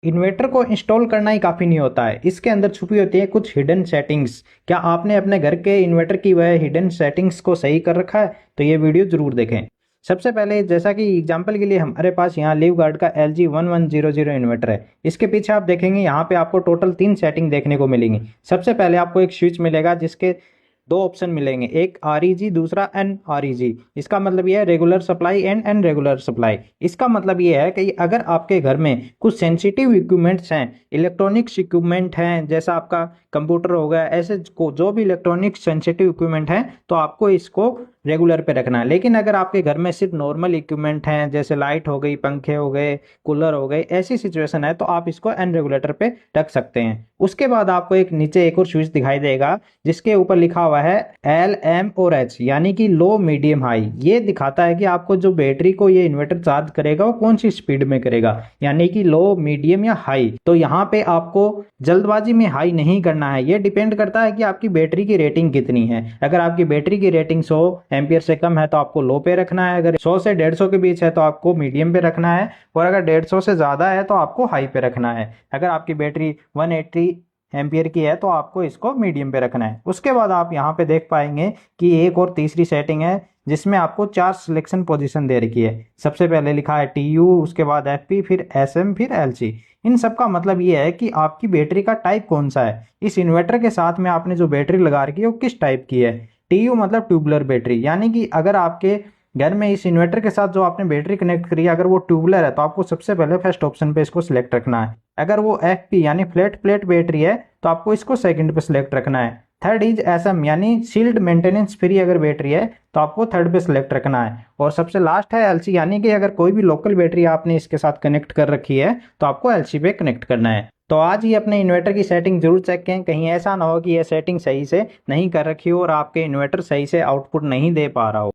Inverter को install करना ही काफ़ी नहीं होता है, इसके अंदर छुपी होती है कुछ हिडन सेटिंग्स। क्या आपने अपने घर के इन्वर्टर की वह हिडन सेटिंग्स को सही कर रखा है? तो ये वीडियो ज़रूर देखें। सबसे पहले जैसा कि एग्जांपल के लिए हमारे पास यहाँ लीव गार्ड का LG1100 इन्वर्टर है। इसके पीछे आप देखेंगे यहाँ पे आपको टोटल 3 सेटिंग देखने को मिलेंगी। सबसे पहले आपको एक स्विच मिलेगा जिसके दो ऑप्शन मिलेंगे, एक REG दूसरा NREG। इसका मतलब ये है रेगुलर सप्लाई एंड अनरेगुलर सप्लाई। इसका मतलब ये है कि अगर आपके घर में कुछ सेंसिटिव इक्विपमेंट्स हैं, इलेक्ट्रॉनिक्स इक्विपमेंट हैं, जैसा आपका कंप्यूटर हो गया, ऐसे जो भी इलेक्ट्रॉनिक सेंसिटिव इक्विपमेंट हैं, तो आपको इसको रेगुलर पे रखना है। लेकिन अगर आपके घर में सिर्फ नॉर्मल इक्विपमेंट हैं, जैसे लाइट हो गई, पंखे हो गए, कूलर हो गए, ऐसी सिचुएशन है तो आप इसको अनरेगुलेटर पे रख सकते हैं। उसके बाद आपको एक नीचे एक और स्विच दिखाई देगा जिसके ऊपर लिखा हुआ है L, M और H, यानी कि लो, मीडियम, हाई। ये दिखाता है कि आपको जो बैटरी को ये इन्वर्टर चार्ज करेगा वो कौन सी स्पीड में करेगा, यानी कि लो, मीडियम या हाई। तो यहाँ पे आपको जल्दबाजी में हाई नहीं करना है, ये डिपेंड करता है कि आपकी बैटरी की रेटिंग कितनी है। अगर आपकी बैटरी की रेटिंग 100 एम्पियर से कम है तो आपको लो पे रखना है, अगर 100 से 150 के बीच है तो आपको मीडियम पे रखना है, और अगर 150 से ज़्यादा है तो आपको हाई पे रखना है। अगर आपकी बैटरी 180 एम्पियर की है तो आपको इसको मीडियम पे रखना है। उसके बाद आप यहाँ पे देख पाएंगे कि एक और तीसरी सेटिंग है जिसमें आपको 4 सिलेक्शन पोजीशन दे रखी है। सबसे पहले लिखा है TU, उसके बाद FP, फिर SM, फिर LC। इन सब का मतलब ये है कि आपकी बैटरी का टाइप कौन सा है। इस इन्वर्टर के साथ में आपने जो बैटरी लगा रखी है वो किस टाइप की है। TU मतलब ट्यूबुलर बैटरी, यानी कि अगर आपके घर में इस इन्वर्टर के साथ जो आपने बैटरी कनेक्ट करी है अगर वो ट्यूबुलर है तो आपको सबसे पहले फर्स्ट ऑप्शन पे इसको सिलेक्ट रखना है। अगर वो FP यानी फ्लैट प्लेट बैटरी है तो आपको इसको सेकंड पे सिलेक्ट रखना है। थर्ड इज SM यानी सील्ड मेंटेनेंस फ्री अगर बैटरी है तो आपको थर्ड पे सिलेक्ट रखना है। और सबसे लास्ट है LC, यानी कि अगर कोई भी लोकल बैटरी आपने इसके साथ कनेक्ट कर रखी है तो आपको LC पे कनेक्ट करना है। तो आज ही अपने इन्वर्टर की सेटिंग जरूर चेक करें, कहीं ऐसा ना हो कि यह सेटिंग सही से नहीं कर रखी हो और आपके इन्वर्टर सही से आउटपुट नहीं दे पा रहा हो।